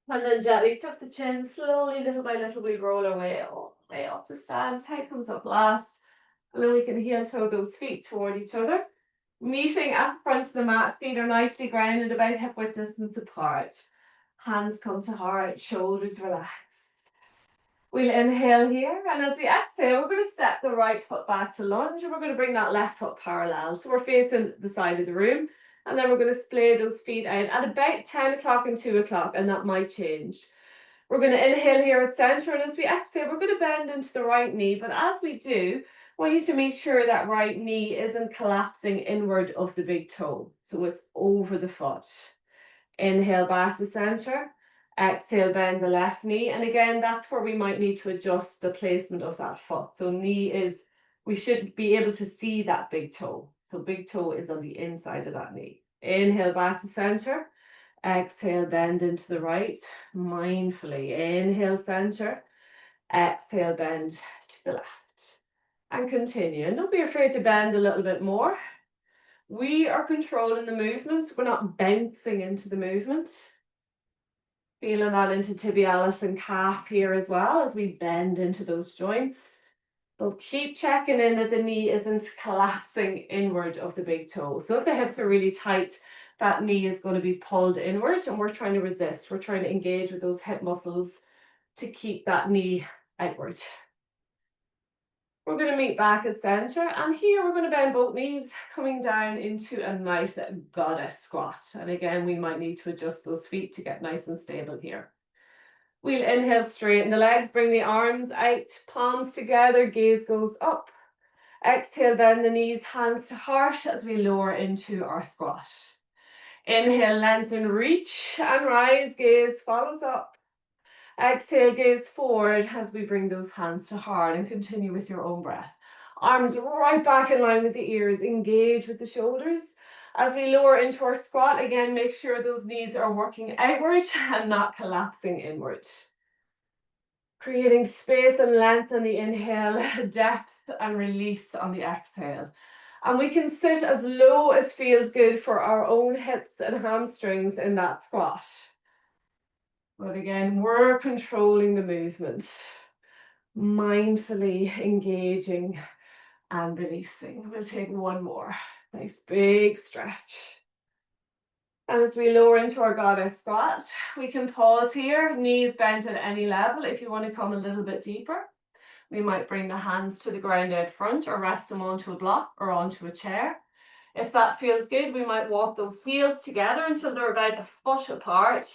And then gently tuck the chin, slowly, little by little, we roll our way all the way up to stand. Head comes up last. And then we can heel toe those feet toward each other. Meeting at the front of the mat, feet are nicely grounded about hip width distance apart. Hands come to heart, shoulders relaxed. We'll inhale here, and as we exhale, we're going to step the right foot back to lunge, and we're going to bring that left foot parallel. So we're facing the side of the room, and then we're going to splay those feet out at about 10 o'clock and 2 o'clock, and that might change. We're going to inhale here at center, and as we exhale, we're going to bend into the right knee, but as we do, I want you to make sure that right knee isn't collapsing inward of the big toe, so it's over the foot. Inhale back to center. Exhale, bend the left knee. And again, that's where we might need to adjust the placement of that foot. So knee is, we should be able to see that big toe. So big toe is on the inside of that knee. Inhale back to center. Exhale, bend into the right. Mindfully. Inhale, center. Exhale, bend to the left. And continue. And don't be afraid to bend a little bit more. We are controlling the movements. We're not bouncing into the movement. Feeling that into tibialis and calf here as well as we bend into those joints. But keep checking in that the knee isn't collapsing inward of the big toe. So if the hips are really tight, that knee is going to be pulled inward, and we're trying to resist. We're trying to engage with those hip muscles to keep that knee outward. We're going to meet back at center, and here we're going to bend both knees, coming down into a nice goddess squat. And again, we might need to adjust those feet to get nice and stable here. We'll inhale, straighten the legs, bring the arms out, palms together, gaze goes up. Exhale, bend the knees, hands to heart as we lower into our squat. Inhale, lengthen, reach and rise, gaze follows up. Exhale, gaze forward as we bring those hands to heart and continue with your own breath. Arms right back in line with the ears, engage with the shoulders. As we lower into our squat, again, make sure those knees are working outward and not collapsing inward. Creating space and length on the inhale, depth and release on the exhale. And we can sit as low as feels good for our own hips and hamstrings in that squat. But again, we're controlling the movement, mindfully engaging and releasing. We'll take one more. Nice big stretch. And as we lower into our goddess squat, we can pause here, knees bent at any level. If you want to come a little bit deeper, we might bring the hands to the ground out front or rest them onto a block or onto a chair. If that feels good, we might walk those heels together until they're about a foot apart.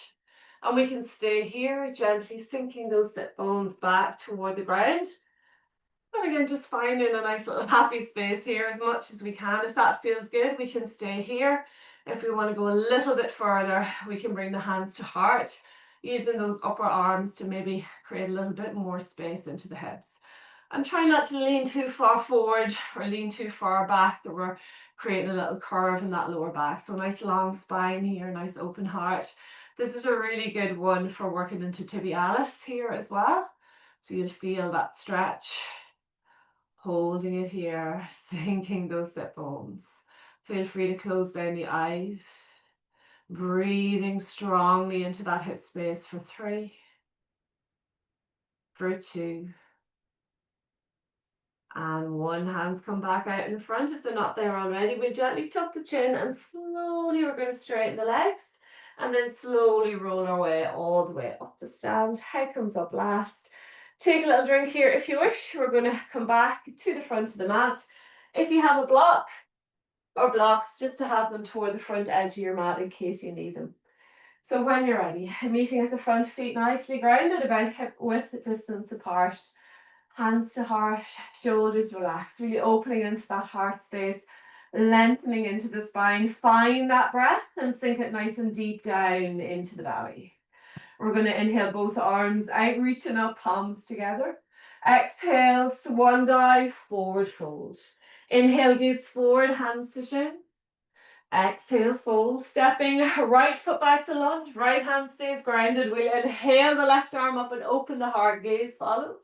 And we can stay here, gently sinking those sit bones back toward the ground. And again, just finding a nice little happy space here as much as we can. If that feels good, we can stay here. If we want to go a little bit further, we can bring the hands to heart, using those upper arms to maybe create a little bit more space into the hips. And try not to lean too far forward or lean too far back, that we're creating a little curve in that lower back. So nice long spine here, nice open heart. This is a really good one for working into tibialis here as well. So you'll feel that stretch, holding it here, sinking those sit bones. Feel free to close down the eyes, breathing strongly into that hip space for 3, for 2, and 1. Hands come back out in front if they're not there already. We'll gently tuck the chin and slowly we're going to straighten the legs and then slowly roll our way all the way up to stand. Head comes up last. Take a little drink here if you wish. We're going to come back to the front of the mat. If you have a block or blocks, just to have them toward the front edge of your mat in case you need them. So when you're ready, meeting at the front, feet nicely grounded, about hip width distance apart. Hands to heart, shoulders relaxed, really opening into that heart space, lengthening into the spine. Find that breath and sink it nice and deep down into the belly. We're going to inhale both arms out, reaching up, palms together. Exhale, swan dive, forward fold. Inhale, gaze forward, hands to shin. Exhale, fold. Stepping right foot back to lunge, right hand stays grounded. We'll inhale the left arm up and open the heart, gaze follows.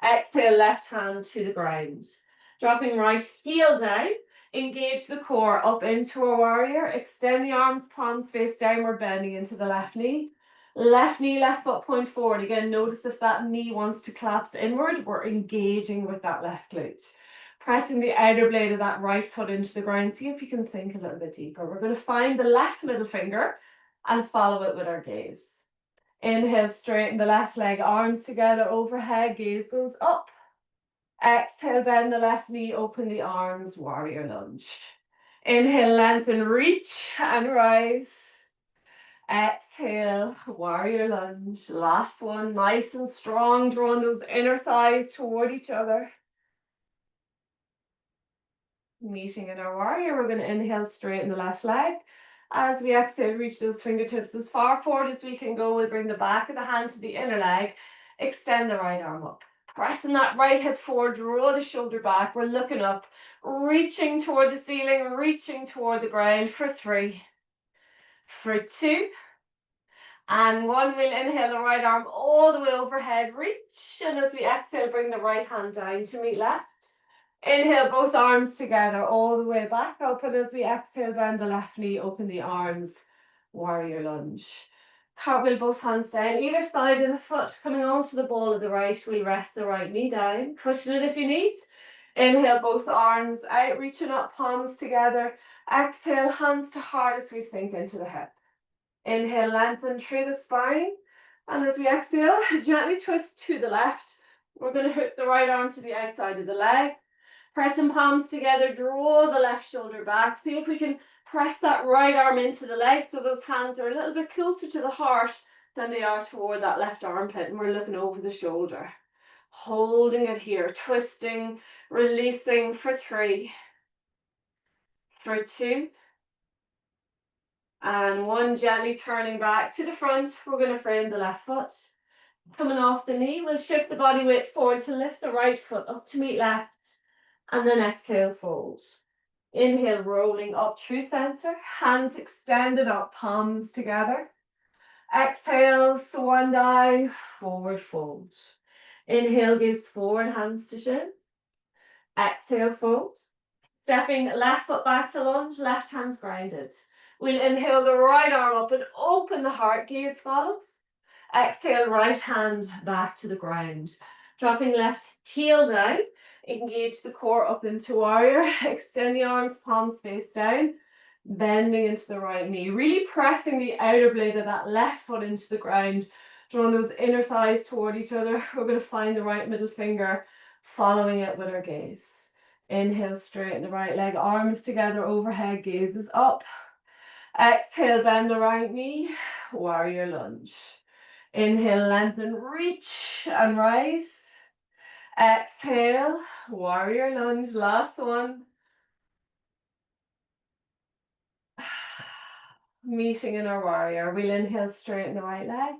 Exhale, left hand to the ground. Dropping right heel down. Engage the core up into a warrior. Extend the arms, palms face downward, bending into the left knee. Left knee, left foot point forward. Again, notice if that knee wants to collapse inward, we're engaging with that left glute. Pressing the outer blade of that right foot into the ground. See if you can sink a little bit deeper. We're going to find the left middle finger and follow it with our gaze. Inhale, straighten the left leg, arms together overhead, gaze goes up. Exhale, bend the left knee, open the arms, warrior lunge. Inhale, lengthen, reach and rise. Exhale, warrior lunge. Last one, nice and strong, drawing those inner thighs toward each other. Meeting in our warrior, we're going to inhale, straighten the left leg. As we exhale, reach those fingertips as far forward as we can go. We'll bring the back of the hand to the inner leg. Extend the right arm up. Pressing that right hip forward, draw the shoulder back. We're looking up, reaching toward the ceiling, reaching toward the ground for 3, for 2, and 1. We'll inhale the right arm all the way overhead, reach. And as we exhale, bring the right hand down to meet left. Inhale, both arms together, all the way back up. And as we exhale, bend the left knee, open the arms, warrior lunge. Cartwheel both hands down, either side of the foot, coming onto the ball of the right. We rest the right knee down, cushion it if you need. Inhale, both arms out, reaching up, palms together. Exhale, hands to heart as we sink into the hip. Inhale, lengthen through the spine. And as we exhale, gently twist to the left. We're going to hook the right arm to the outside of the leg. Pressing palms together, draw the left shoulder back. See if we can press that right arm into the leg so those hands are a little bit closer to the heart than they are toward that left armpit, and we're looking over the shoulder. Holding it here, twisting, releasing for 3, for 2, and 1. Gently turning back to the front. We're going to frame the left foot. Coming off the knee, we'll shift the body weight forward to lift the right foot up to meet left. And then exhale, fold. Inhale, rolling up through center. Hands extended up, palms together. Exhale, swan dive, forward fold. Inhale, gaze forward, hands to shin. Exhale, fold. Stepping left foot back to lunge, left hand's grounded. We'll inhale the right arm up and open the heart, gaze follows. Exhale, right hand back to the ground. Dropping left heel down. Engage the core up into warrior. Extend the arms, palms face down. Bending into the right knee. Really pressing the outer blade of that left foot into the ground. Drawing those inner thighs toward each other. We're going to find the right middle finger. Following it with our gaze. Inhale, straighten the right leg. Arms together overhead. Gaze is up. Exhale, bend the right knee. Warrior lunge. Inhale, lengthen, reach and rise. Exhale, warrior lunge, last one. Meeting in our warrior. We'll inhale, straighten the right leg.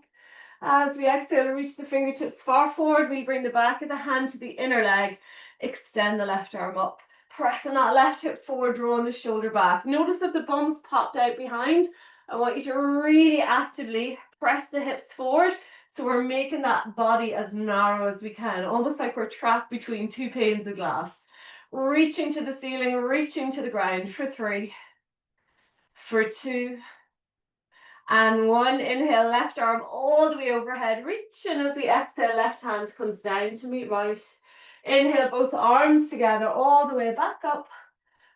As we exhale, reach the fingertips far forward. We bring the back of the hand to the inner leg. Extend the left arm up. Pressing that left hip forward, drawing the shoulder back. Notice that the bum's popped out behind. I want you to really actively press the hips forward So we're making that body as narrow as we can, almost like we're trapped between two panes of glass. Reaching to the ceiling, reaching to the ground for 3, for 2, and 1. Inhale, left arm all the way overhead, reaching as we exhale, left hand comes down to meet right. Inhale, both arms together all the way back up.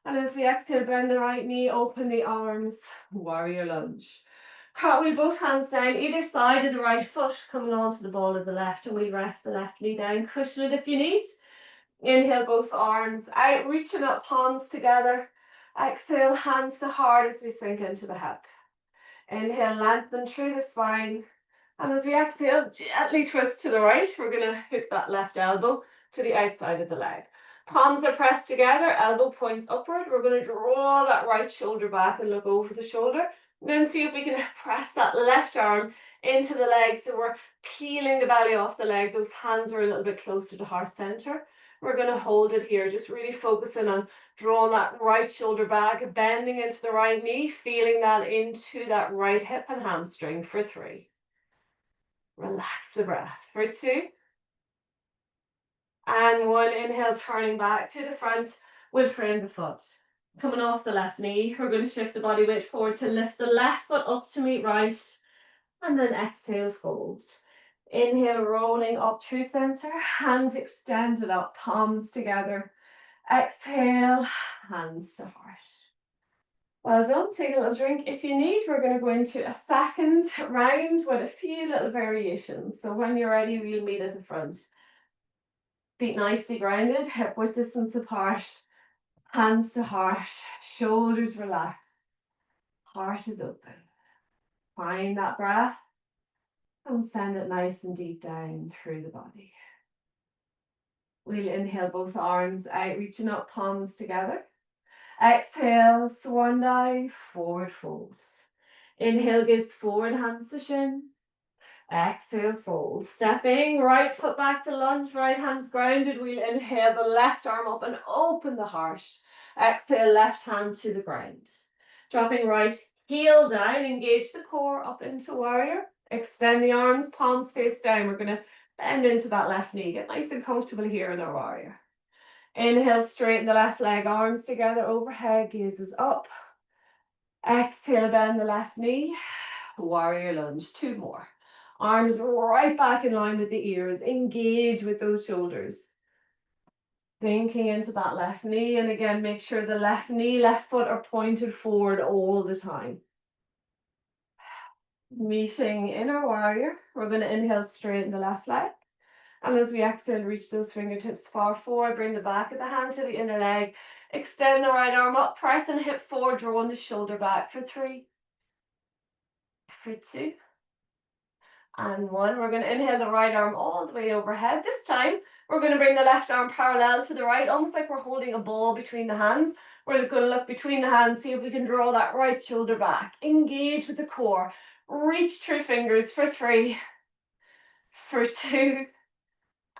And as we exhale, bend the right knee, open the arms, warrior lunge. Cartwheel both hands down, either side of the right foot, coming onto the ball of the left, and we rest the left knee down, cushion it if you need. Inhale, both arms out, reaching up, palms together. Exhale, hands to heart as we sink into the hip. Inhale, lengthen through the spine. And as we exhale, gently twist to the right. We're going to hook that left elbow to the outside of the leg. Palms are pressed together, elbow points upward. We're going to draw that right shoulder back and look over the shoulder. Then see if we can press that left arm into the leg. So we're peeling the belly off the leg. Those hands are a little bit closer to heart center. We're going to hold it here, just really focusing on drawing that right shoulder back, bending into the right knee, feeling that into that right hip and hamstring for 3. Relax the breath for 2. And 1, inhale, turning back to the front. We'll frame the foot. Coming off the left knee, we're going to shift the body weight forward to lift the left foot up to meet right. And then exhale, fold. Inhale, rolling up through center, hands extended up, palms together. Exhale, hands to heart. Well done. Take a little drink if you need. We're going to go into a second round with a few little variations. So when you're ready, we'll meet at the front. Feet nicely grounded, hip width distance apart, hands to heart, shoulders relaxed, heart is open. Find that breath and send it nice and deep down through the body. We'll inhale, both arms out, reaching up, palms together. Exhale, swan dive, forward fold. Inhale, gaze forward, hands to shin. Exhale, fold. Stepping, right foot back to lunge, right hand's grounded. We'll inhale the left arm up and open the heart. Exhale, left hand to the ground. Dropping right heel down, engage the core up into warrior. Extend the arms, palms face down. We're going to bend into that left knee. Get nice and comfortable here in our warrior. Inhale, straighten the left leg, arms together overhead, gazes up. Exhale, bend the left knee. Warrior lunge, 2 more. Arms right back in line with the ears. Engage with those shoulders. Sinking into that left knee. And again, make sure the left knee, left foot are pointed forward all the time. Meeting in our warrior. We're going to inhale, straighten the left leg. And as we exhale, reach those fingertips far forward. Bring the back of the hand to the inner leg. Extend the right arm up. Press and hip forward. Drawing the shoulder back for 3. For 2. And 1. We're going to inhale the right arm all the way overhead. This time, we're going to bring the left arm parallel to the right, almost like we're holding a ball between the hands. We're going to look between the hands, see if we can draw that right shoulder back. Engage with the core. Reach through fingers for 3. For 2.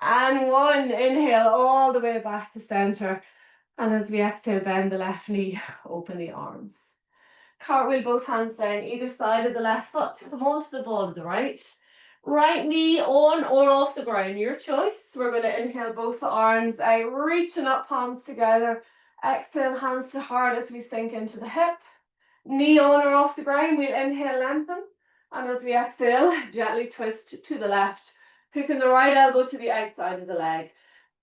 And 1. Inhale all the way back to center. And as we exhale, bend the left knee, open the arms. Cartwheel both hands down either side of the left foot. Come onto the ball of the right. Right knee on or off the ground, your choice. We're going to inhale both arms out, reaching up, palms together. Exhale, hands to heart as we sink into the hip. Knee on or off the ground, we'll inhale, lengthen. And as we exhale, gently twist to the left. Hooking the right elbow to the outside of the leg.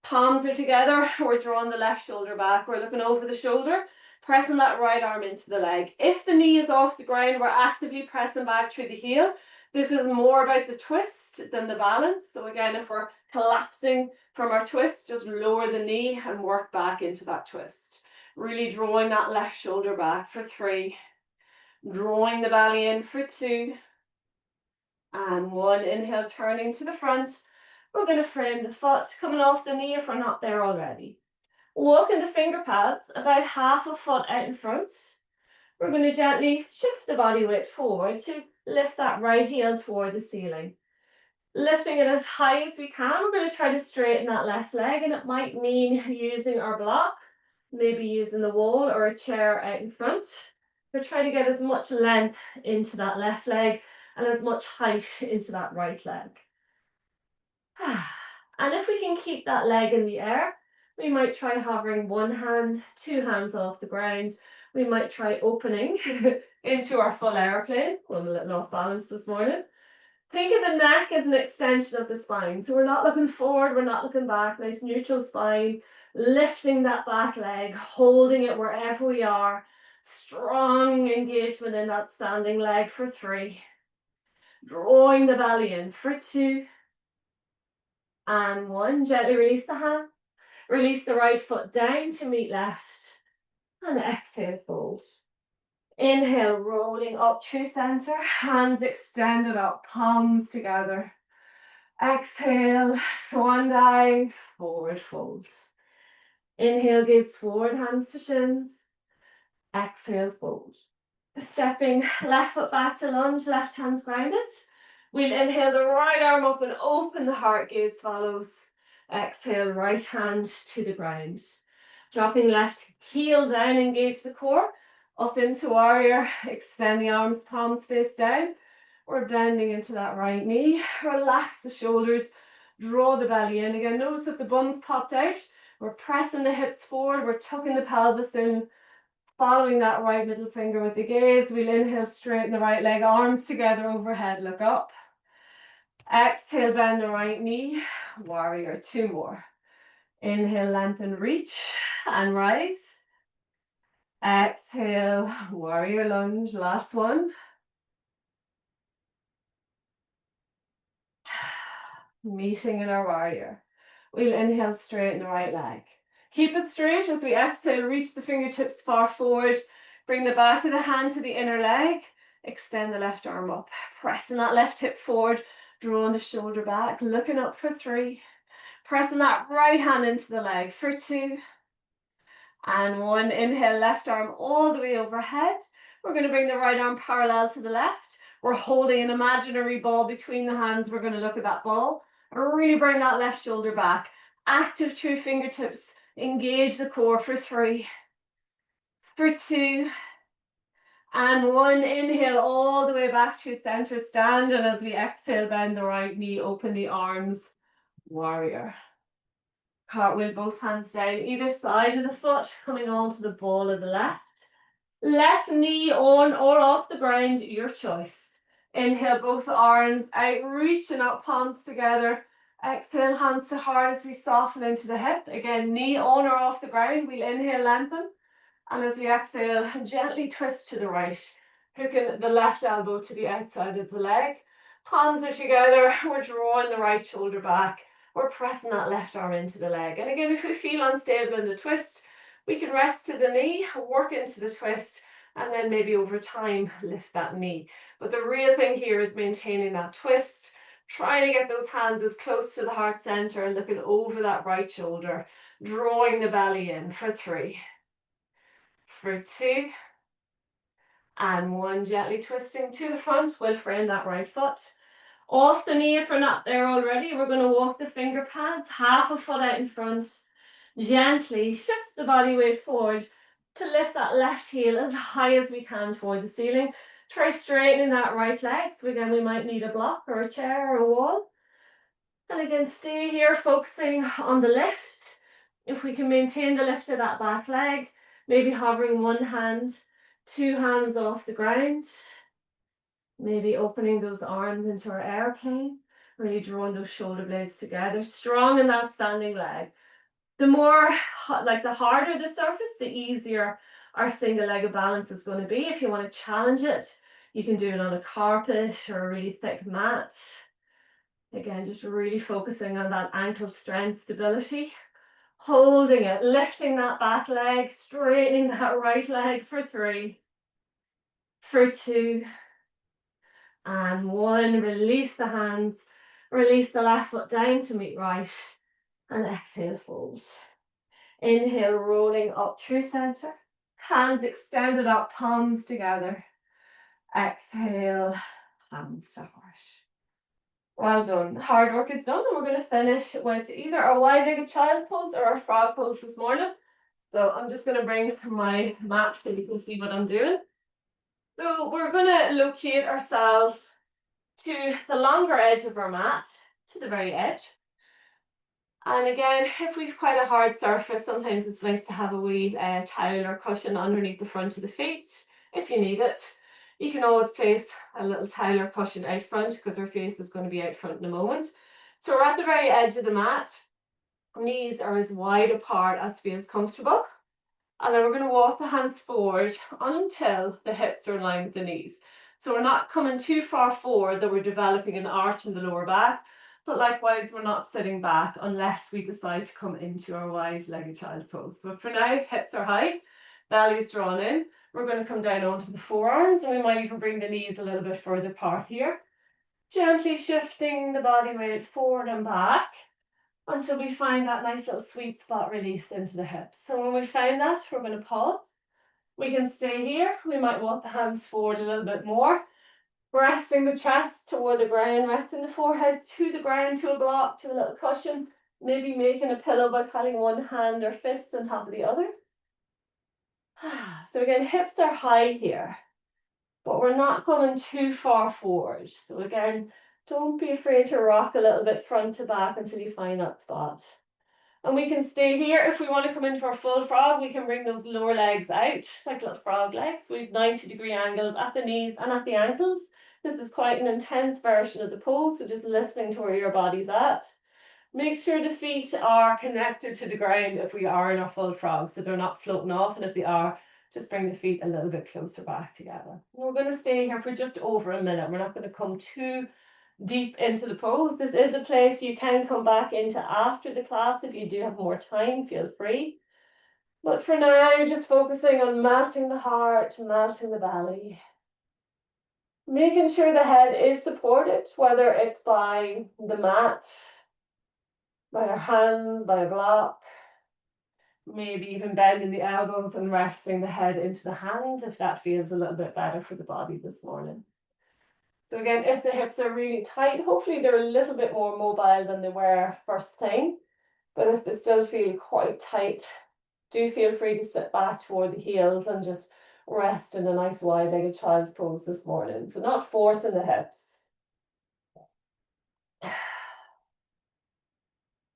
Palms are together, we're drawing the left shoulder back. We're looking over the shoulder, pressing that right arm into the leg. If the knee is off the ground, we're actively pressing back through the heel. This is more about the twist than the balance. So again, if we're collapsing from our twist, just lower the knee and work back into that twist. Really drawing that left shoulder back for 3. Drawing the belly in for 2. And 1. Inhale, turning to the front. We're going to frame the foot, coming off the knee if we're not there already. Walking the finger pads about half a foot out in front. We're going to gently shift the body weight forward to lift that right heel toward the ceiling. Lifting it as high as we can. We're going to try to straighten that left leg, and it might mean using our block, maybe using the wall or a chair out in front. We're trying to get as much length into that left leg and as much height into that right leg. And if we can keep that leg in the air, we might try hovering one hand, two hands off the ground. We might try opening into our full airplane. Well, I'm a little off balance this morning. Think of the neck as an extension of the spine. So we're not looking forward, we're not looking back. Nice neutral spine, lifting that back leg, holding it wherever we are. Strong engagement in that standing leg for 3. Drawing the belly in for 2. And 1. Gently release the hand. Release the right foot down to meet left. And exhale, fold. Inhale, rolling up through center. Hands extended up, palms together. Exhale, swan dive, forward fold. Inhale, gaze forward, hands to shins. Exhale, fold. Stepping left foot back to lunge, left hands grounded. We'll inhale the right arm up and open the heart, gaze follows. Exhale, right hand to the ground. Dropping left heel down, engage the core. Up into warrior, extend the arms, palms face down. We're bending into that right knee. Relax the shoulders, draw the belly in. Again, notice that the bum's popped out. We're pressing the hips forward, we're tucking the pelvis in, following that right middle finger with the gaze. We'll inhale, straighten the right leg, arms together overhead, look up. Exhale, bend the right knee, warrior, 2 more. Inhale, lengthen, reach, and rise. Exhale, warrior lunge, last one. Meeting in our warrior. We'll inhale, straighten the right leg. Keep it straight as we exhale, reach the fingertips far forward. Bring the back of the hand to the inner leg. Extend the left arm up. Pressing that left hip forward, drawing the shoulder back, looking up for 3. Pressing that right hand into the leg for 2. And 1. Inhale, left arm all the way overhead. We're going to bring the right arm parallel to the left. We're holding an imaginary ball between the hands. We're going to look at that ball. Really bring that left shoulder back. Active through fingertips. Engage the core for 3. For 2. And 1. Inhale all the way back to center stand. And as we exhale, bend the right knee, open the arms, warrior. Cartwheel, both hands down either side of the foot, coming onto the ball of the left. Left knee on or off the ground, your choice. Inhale, both arms out, reaching up, palms together. Exhale, hands to heart as we soften into the hip. Again, knee on or off the ground. We'll inhale, lengthen. And as we exhale, gently twist to the right, hooking the left elbow to the outside of the leg. Palms are together. We're drawing the right shoulder back. We're pressing that left arm into the leg. And again, if we feel unstable in the twist, we can rest to the knee, work into the twist, and then maybe over time, lift that knee. But the real thing here is maintaining that twist, trying to get those hands as close to the heart center and looking over that right shoulder, drawing the belly in for 3, for 2, and 1. Gently twisting to the front. We'll frame that right foot. Off the knee if we're not there already. We're going to walk the finger pads, half a foot out in front. Gently shift the body weight forward to lift that left heel as high as we can toward the ceiling. Try straightening that right leg. So again, we might need a block or a chair or a wall. And again, stay here focusing on the lift. If we can maintain the lift of that back leg, maybe hovering 1 hand, 2 hands off the ground. Maybe opening those arms into our airplane, really drawing those shoulder blades together, strong in that standing leg. The more, the harder the surface, the easier our single-legged balance is going to be. If you want to challenge it, you can do it on a carpet or a really thick mat. Again, just really focusing on that ankle strength, stability. Holding it, lifting that back leg, straightening that right leg for 3, for 2, and 1. Release the hands, release the left foot down to meet right, and exhale, fold. Inhale, rolling up through center, hands extended up, palms together. Exhale, hands to heart. Well done. Hard work is done, and we're going to finish with either our wide-legged child's pose or our frog pose this morning. So I'm just going to bring my mat so you can see what I'm doing. So we're going to locate ourselves to the longer edge of our mat, to the very edge. And again, if we've quite a hard surface, sometimes it's nice to have a wee towel or cushion underneath the front of the feet if you need it. You can always place a little towel or cushion out front because our face is going to be out front in a moment. So we're at the very edge of the mat. Knees are as wide apart as feels comfortable. And then we're going to walk the hands forward until the hips are in line with the knees. So we're not coming too far forward that we're developing an arch in the lower back, but likewise we're not sitting back unless we decide to come into our wide-legged child's pose. But for now, hips are high, belly is drawn in. We're going to come down onto the forearms, and we might even bring the knees a little bit further apart here. Gently shifting the body weight forward and back until we find that nice little sweet spot release into the hips. So when we find that, we're going to pause. We can stay here. We might walk the hands forward a little bit more, resting the chest toward the ground, resting the forehead to the ground, to a block, to a little cushion, maybe making a pillow by putting one hand or fist on top of the other. So again, hips are high here, but we're not coming too far forward. So again, don't be afraid to rock a little bit front to back until you find that spot. And we can stay here. If we want to come into our full frog, we can bring those lower legs out like little frog legs. We have 90-degree angles at the knees and at the ankles. This is quite an intense version of the pose, so just listening to where your body's at. Make sure the feet are connected to the ground if we are in our full frog, so they're not floating off, and if they are, just bring the feet a little bit closer back together. And we're going to stay here for just over a minute. We're not going to come too deep into the pose. This is a place you can come back into after the class if you do have more time, feel free. But for now, just focusing on melting the heart, melting the belly. Making sure the head is supported, whether it's by the mat, by our hands, by a block, maybe even bending the elbows and resting the head into the hands if that feels a little bit better for the body this morning. So again, if the hips are really tight, hopefully they're a little bit more mobile than they were first thing. But if they still feel quite tight, do feel free to sit back toward the heels and just rest in a nice wide-legged child's pose this morning. So not forcing the hips.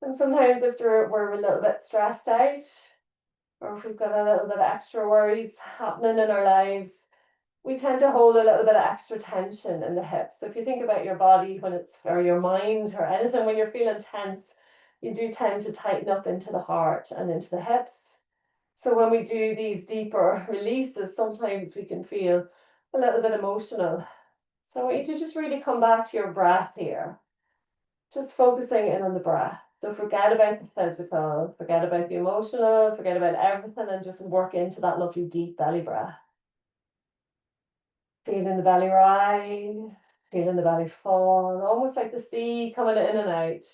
And sometimes if we're a little bit stressed out, or if we've got a little bit of extra worries happening in our lives, we tend to hold a little bit of extra tension in the hips. So if you think about your body when it's, or your mind or anything, when you're feeling tense, you do tend to tighten up into the heart and into the hips. So when we do these deeper releases, sometimes we can feel a little bit emotional. So I want you to just really come back to your breath here. Just focusing in on the breath. So forget about the physical, forget about the emotional, forget about everything, and just work into that lovely deep belly breath. Feeling the belly rise, feeling the belly fall, almost like the sea coming in and out.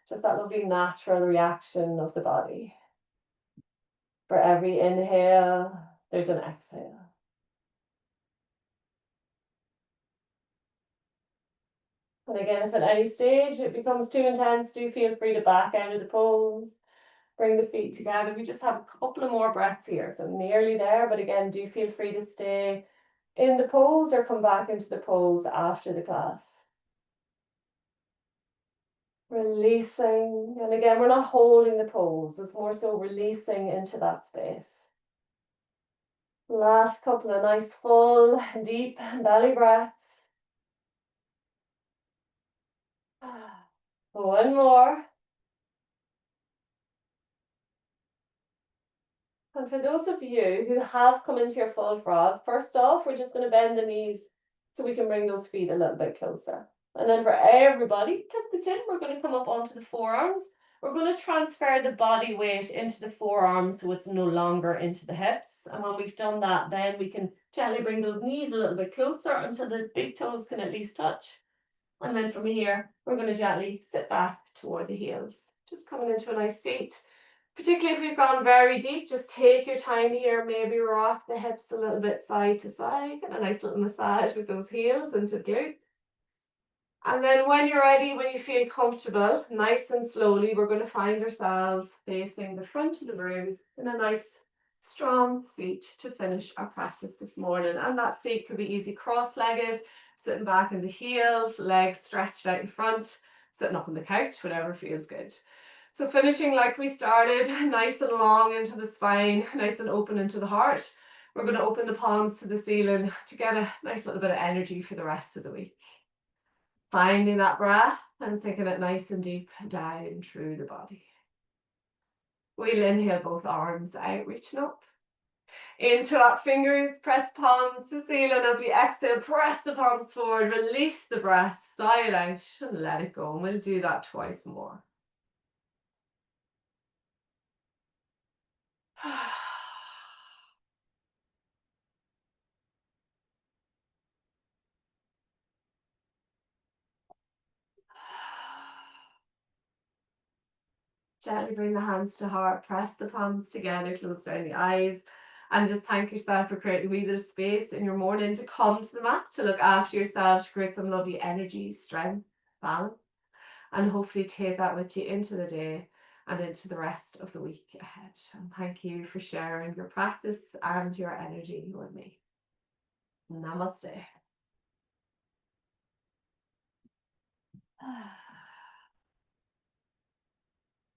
Just that lovely natural reaction of the body. For every inhale, there's an exhale. And again, if at any stage it becomes too intense, do feel free to back out of the pose. Bring the feet together. We just have a couple of more breaths here, so nearly there, but again, do feel free to stay in the pose or come back into the pose after the class. Releasing, and again, we're not holding the pose, it's more so releasing into that space. Last couple of nice full, deep belly breaths. One more. And for those of you who have come into your full frog, first off, we're just going to bend the knees so we can bring those feet a little bit closer. And then for everybody, tuck the chin, we're going to come up onto the forearms. We're going to transfer the body weight into the forearms so it's no longer into the hips. And when we've done that, then we can gently bring those knees a little bit closer until the big toes can at least touch. And then from here, we're going to gently sit back toward the heels. Just coming into a nice seat. Particularly if we've gone very deep, just take your time here, maybe rock the hips a little bit side to side, get a nice little massage with those heels into the glutes. And then when you're ready, when you feel comfortable, nice and slowly, we're going to find ourselves facing the front of the room in a nice strong seat to finish our practice this morning. And that seat could be easy cross-legged, Sitting back in the heels, legs stretched out in front, sitting up on the couch, whatever feels good. So finishing like we started, nice and long into the spine, nice and open into the heart. We're going to open the palms to the ceiling to get a nice little bit of energy for the rest of the week. Finding that breath and sinking it nice and deep down through the body. We'll inhale both arms out, reaching up. Interlock fingers, press palms to ceiling. As we exhale, press the palms forward, release the breath, sigh it out and let it go. And we'll do that twice more. Gently bring the hands to heart, press the palms together, close down the eyes, and just thank yourself for creating a wee bit of space in your morning to come to the mat, to look after yourself, to create some lovely energy, strength, balance, and hopefully take that with you into the day and into the rest of the week ahead. And thank you for sharing your practice and your energy with me. Namaste.